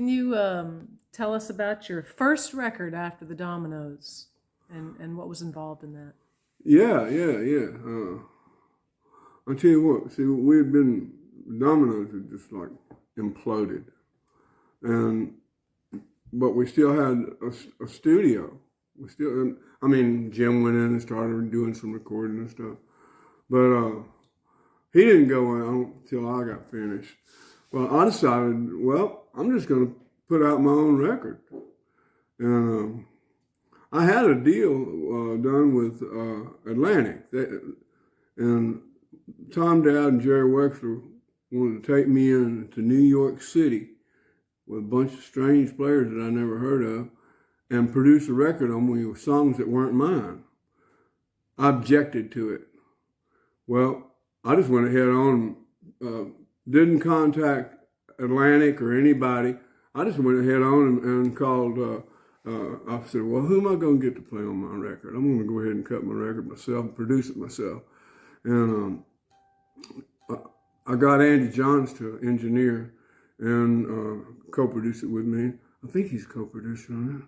Can you tell us about your first record after the Dominoes and what was involved in that? Yeah. I'll tell you what. See, we had been Domino's had just like imploded, and but we still had a studio. We still, I mean, Jim went in and started doing some recording and stuff, but he didn't go in until I got finished. Well, I decided, well, I'm just going to put out my own record, and I had a deal done with Atlantic, and Tom Dowd and Jerry Wexler wanted to take me in to New York City with a bunch of strange players that I never heard of and produce a record on me with songs that weren't mine. I objected to it. Well, I just went ahead on, didn't contact Atlantic or anybody. I just went ahead on and called. I said, well, who am I going to get to play on my record? I'm going to go ahead and cut my record myself and produce it myself. And I got Andy Johns to engineer and co-produce it with me. I think he's co-producer on it.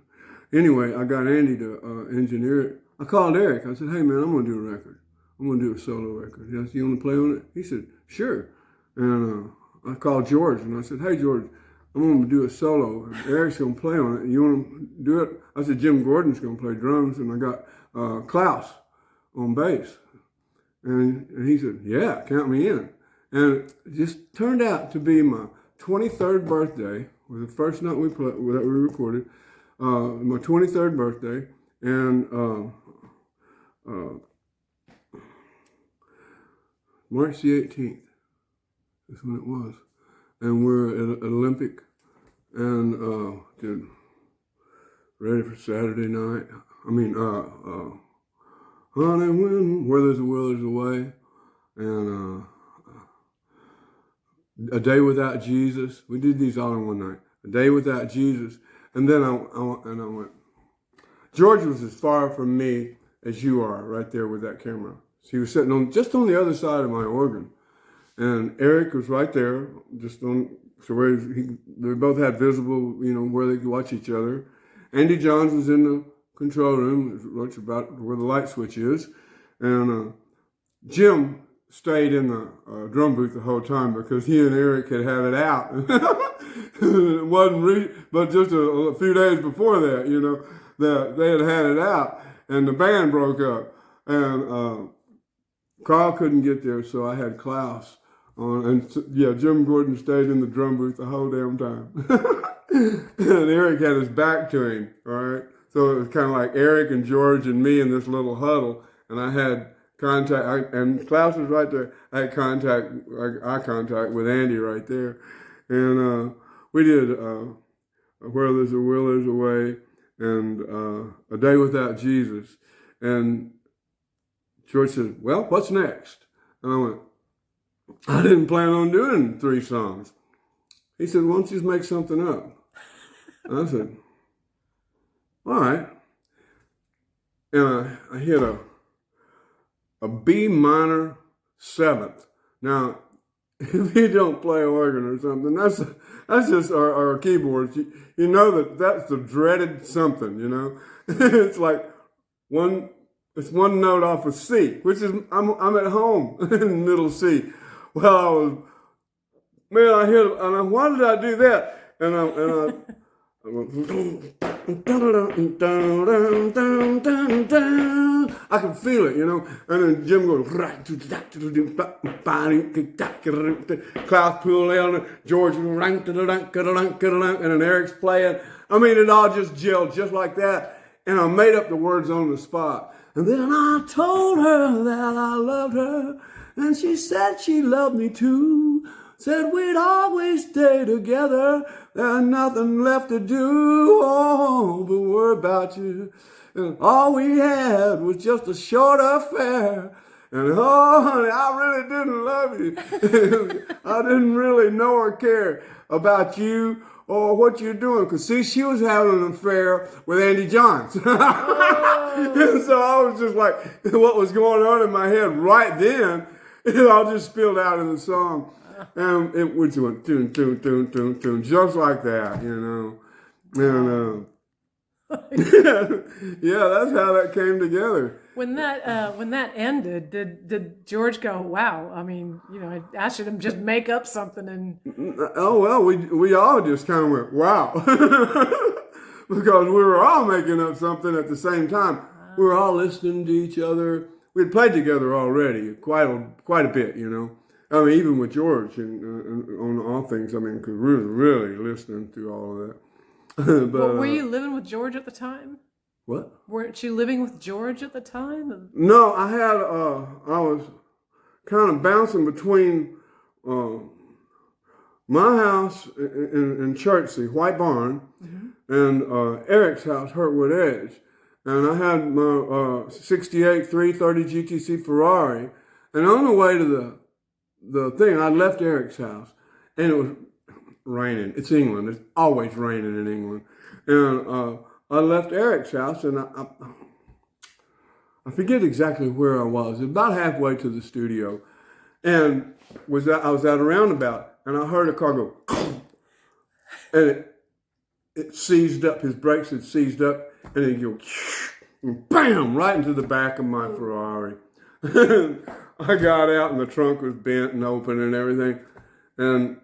Anyway, I got Andy to engineer it. I called Eric. I said, hey, man, I'm going to do a record. I'm going to do a solo record. He said, you want to play on it? He said, sure. And I called George, and I said, hey, George, I'm going to do a solo. Eric's going to play on it. You want to do it? I said, Jim Gordon's going to play drums, and I got Klaus on bass. And he said, yeah, count me in. And it just turned out to be my 23rd birthday, was the first night that we recorded, my 23rd birthday, and March the 18th is when it was. And we're at Olympic and did ready for Saturday night. I mean, honey, where there's a will, there's a way. And A Day Without Jesus. We did these all in one night. A Day Without Jesus. And then I went, George was as far from me as you are right there with that camera. So he was sitting just on the other side of my organ. And Eric was right there, just on, so where they both had visible, where they could watch each other. Andy Johns was in the control room, which about where the light switch is. And Jim stayed in the drum booth the whole time because he and Eric had it out. It wasn't, but just a few days before that, that they had it out, and the band broke up, and Carl couldn't get there, so I had Klaus on, and Jim Gordon stayed in the drum booth the whole damn time, and Eric had his back to him. All right, so it was kind of like Eric and George and me in this little huddle, and I had contact, and Klaus was right there. I had eye contact with Andy right there, and we did Where There's a Will, There's a Way, and A Day Without Jesus. And George said, well, what's next? And I went, I didn't plan on doing 3 songs. He said, why don't you just make something up? And I said, all right. And I hit a B minor 7th. Now, if you don't play organ or something, that's just our keyboards. You know that's the dreaded something, It's like it's one note off of C, which is, I'm at home in middle C. Well, I hit, and why did I do that? And I went, I can feel it, and then Jim goes, Klaus pulled on, George, and then Eric's playing. I mean, it all just gelled just like that, and I made up the words on the spot. And then I told her that I loved her, and she said she loved me too. Said we'd always stay together, there's nothing left to do, oh, but worry about you. And all we had was just a short affair. And oh, honey, I really didn't love you. I didn't really know or care about you or what you're doing. Because, see, she was having an affair with Andy Johns. And so I was just like, what was going on in my head right then, it all just spilled out in the song. And it would went tune, tune, tune, tune, tune, just like that, you know. And yeah, that's how that came together. When that ended, did George go, wow, I mean, you know, I should have just make up something and Oh well, we all just kind of went wow, because we were all making up something at the same time. We were all listening to each other. We had played together already quite a bit, you know. I mean, even with George and on all things. I mean, because we were really listening to all of that. But were you living with George at the time? what? Weren't you living with George at the time? No, I was kind of bouncing between my house in Chertsey, White Barn, and Eric's house, Hurtwood Edge. And I had my 68 330 GTC Ferrari. And on the way to the thing, I left Eric's house, and it was raining. It's England. It's always raining in England. And I left Eric's house, and I forget exactly where I was. It was about halfway to the studio, and I was at a roundabout, and I heard a car go, and it seized up. His brakes had seized up, and it go, and bam, right into the back of my Ferrari. I got out, and the trunk was bent and open and everything, and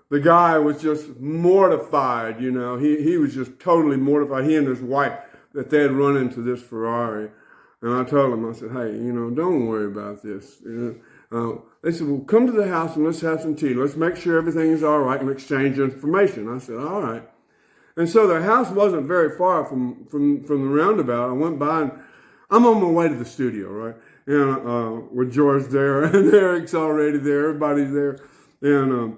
the guy was just mortified, you know. He was just totally mortified. He and his wife, that they had run into this Ferrari. And I told him, I said, hey, you know, don't worry about this. You know, they said, well, come to the house and let's have some tea. Let's make sure everything is all right and exchange information. I said, all right. And so the house wasn't very far from the roundabout. I went by, and I'm on my way to the studio, right? And with George there, and Eric's already there, everybody's there. And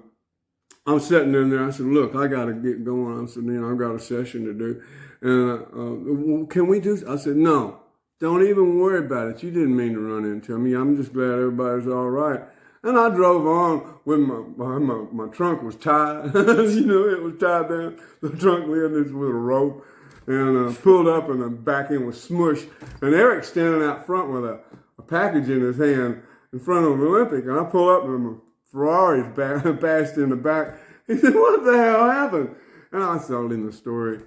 I'm sitting in there. I said, look, I got to get going. I said, you know, I've got a session to do. And can we do? I said, no, don't even worry about it. You didn't mean to run into me. I'm just glad everybody's all right. And I drove on with my trunk was tied. You know, it was tied down. The trunk lid with a rope. And pulled up, and the back end was smushed. And Eric's standing out front with a package in his hand in front of Olympic. And I pull up, and my Ferrari's bashed in the back. He said, what the hell happened? And I told him the story.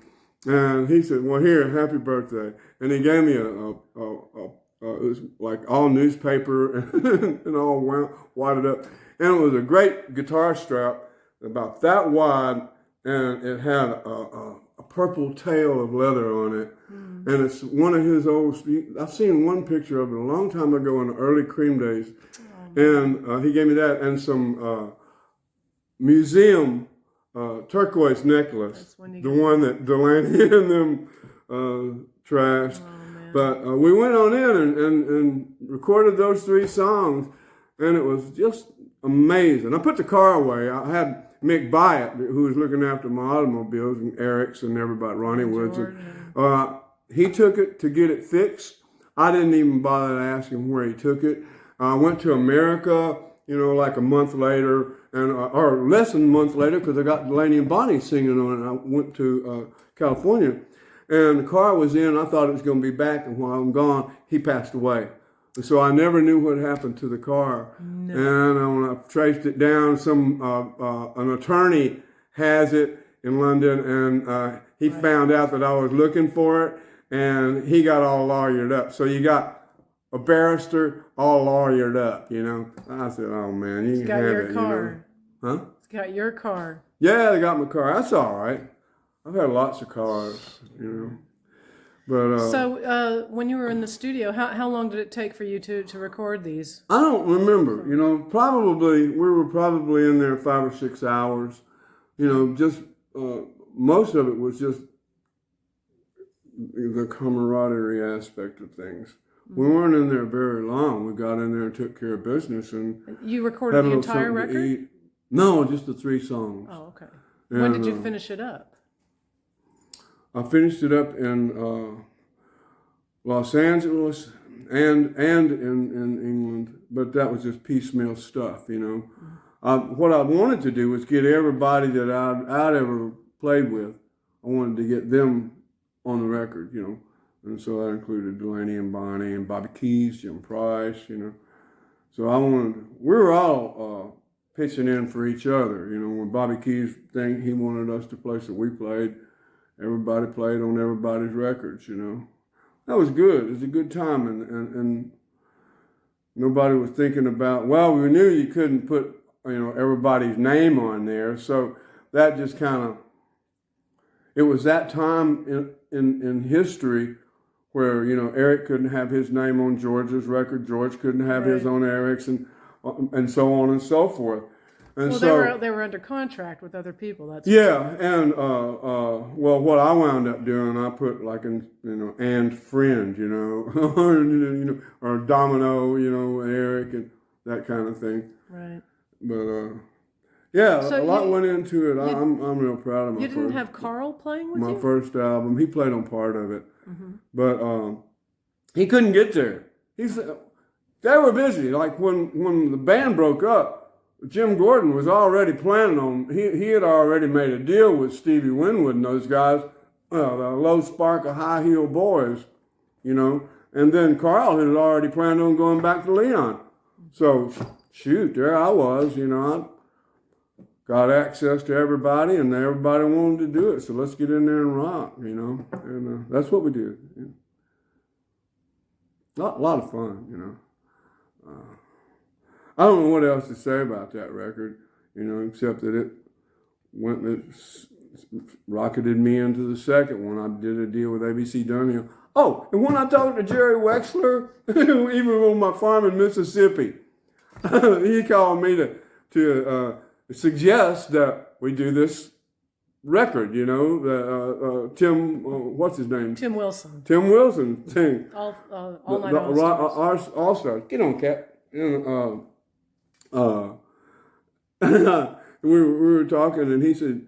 And he said, well, here, happy birthday. And he gave me it was like all newspaper and all wadded up. And it was a great guitar strap, about that wide, and it had a purple tail of leather on it. And it's one of his old, I've seen one picture of it a long time ago in the early Cream days. And he gave me that and some museum turquoise necklace, the one that Delaney and them trashed. But we went on in and recorded those 3 songs, and it was just amazing. I put the car away. I had Mick Byatt, who was looking after my automobiles, and Eric's and everybody, Ronnie Woods. He took it to get it fixed. I didn't even bother to ask him where he took it. I went to America, you know, like a month later, and or less than a month later, because I got Delaney and Bonnie singing on it. I went to California, and the car was in. I thought it was going to be back, and while I'm gone, he passed away. And so I never knew what happened to the car. No. And when I traced it down, an attorney has it in London, and he found out that I was looking for it, and he got all lawyered up. So you got a barrister all lawyered up, you know. I said, oh man, you can have it, car. You know? Huh? It's got your car. Yeah, they got my car. That's all right. I've had lots of cars, you know. But so when you were in the studio, how long did it take for you to record these? I don't remember, you know. We were probably in there 5 or 6 hours. You know, just most of it was just the camaraderie aspect of things. We weren't in there very long. We got in there and took care of business. And you recorded the entire record? No, just the 3 songs. Oh, okay. And when did you finish it up? I finished it up in Los Angeles and in England, but that was just piecemeal stuff, you know. What I wanted to do was get everybody that I'd ever played with. I wanted to get them on the record, you know. And so that included Delaney and Bonnie and Bobby Keys, Jim Price, you know. So we were all pitching in for each other. You know, when Bobby Keys thing, he wanted us to play, so we played. Everybody played on everybody's records, you know. That was good. It was a good time, and nobody was thinking about, well, we knew you couldn't put, you know, everybody's name on there, so that just kind of, it was that time in history where, you know, Eric couldn't have his name on George's record, George couldn't have his on Eric's, and so on and so forth. And Well, so they were under contract with other people. That's yeah, and well, what I wound up doing, I put like in, you know, and friend, you know, or, you know, or Domino, you know, Eric and that kind of thing. right. But yeah, So a lot went into it. I'm real proud of my You didn't first, have Carl playing with my you? first album. He played on part of it, but he couldn't get there. They were busy. Like when the band broke up, Jim Gordon was already planning on, he had already made a deal with Stevie Winwood and those guys, the Low Spark of High Heel Boys, you know, and then Carl had already planned on going back to Leon. So, shoot, there I was, you know, I got access to everybody and everybody wanted to do it, so let's get in there and rock, you know, and that's what we did. Yeah. A lot of fun, you know. I don't know what else to say about that record, you know, except that it rocketed me into the second one. I did a deal with ABC Dunhill. Oh, and when I talked to Jerry Wexler, even on my farm in Mississippi, he called me to suggest that we do this record, you know, Tim, what's his name? Tim Wilson. Tim Wilson thing. All Night All-Stars. All-Stars. Get on, Cat. We were talking, and he said,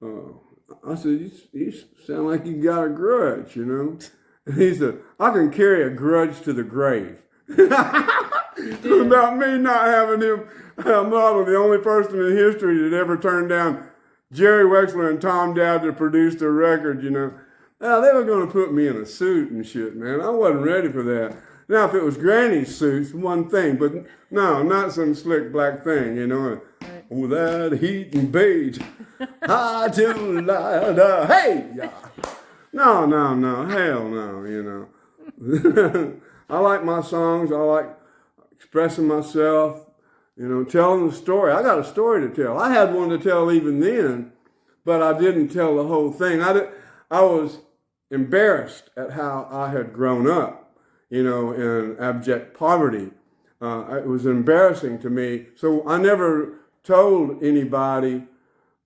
I said, you sound like you got a grudge, you know? And he said, I can carry a grudge to the grave. About me not having him. I'm not the only person in history that ever turned down Jerry Wexler and Tom Dowd to produce the record, you know. Now, they were going to put me in a suit and shit, man. I wasn't ready for that. Now, if it was Granny's suits, one thing, but no, not some slick black thing, you know. Right. Oh, that heat and beige. High to the hey, yeah. No, hell no, you know. I like my songs. I like expressing myself, you know, telling the story. I got a story to tell. I had one to tell even then, but I didn't tell the whole thing. I was embarrassed at how I had grown up, you know, in abject poverty. It was embarrassing to me. So I never told anybody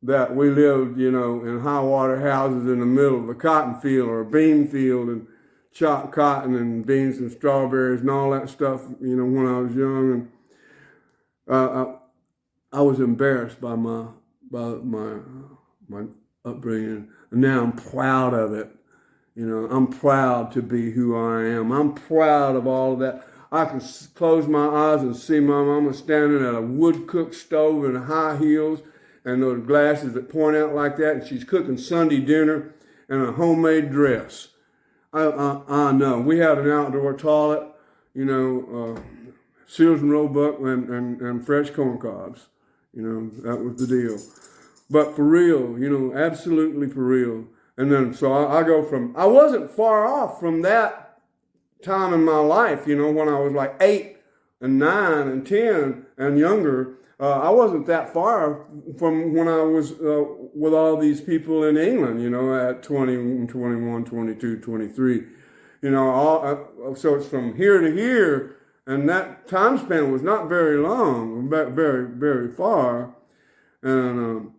that we lived, you know, in high water houses in the middle of a cotton field or a bean field and chopped cotton and beans and strawberries and all that stuff, you know, when I was young. And I was embarrassed by my upbringing. And now I'm proud of it. You know, I'm proud to be who I am. I'm proud of all of that. I can close my eyes and see my mama standing at a wood-cooked stove in high heels and those glasses that point out like that, and she's cooking Sunday dinner in a homemade dress. I know. We had an outdoor toilet, you know, Seals and Roebuck and fresh corn cobs. You know, that was the deal. But for real, you know, absolutely for real. And then, so I go from, I wasn't far off from that time in my life, you know, when I was like 8 and 9 and 10 and younger. I wasn't that far from when I was with all these people in England, you know, at 20, 21, 22, 23. You know, so it's from here to here, and that time span was not very long, but very, very far. And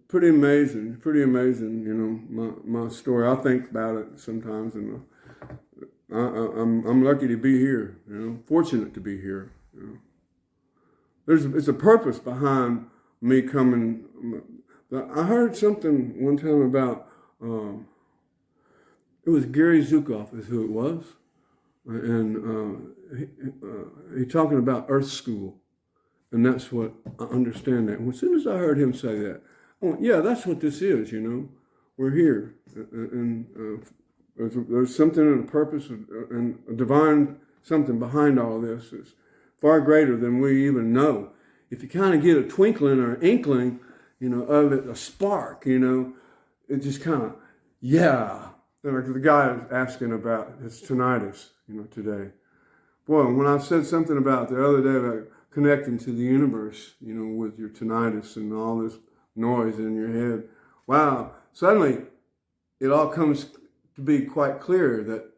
pretty amazing, you know, my story. I think about it sometimes, and I'm lucky to be here, you know, fortunate to be here, you know. It's a purpose behind me coming. I heard something one time about, it was Gary Zukav is who it was, and he talking about Earth School, and that's what I understand that. And as soon as I heard him say that, I went, yeah, that's what this is, you know. We're here, and there's something and a purpose and a divine something behind all this. It's far greater than we even know. if you kind of get a twinkling or an inkling, of it, a spark, it just kind of, yeah. Like the guy was asking about his tinnitus, today. Boy, when I said something about the other day about connecting to the universe, with your tinnitus and all this noise in your head, wow, suddenly it all comes to be quite clear that,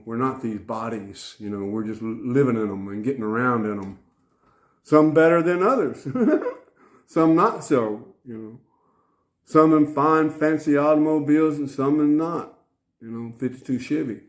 we're not these bodies, we're just living in them and getting around in them. Some better than others, some not so, Some in fine, fancy automobiles and some in not, 52 Chevy,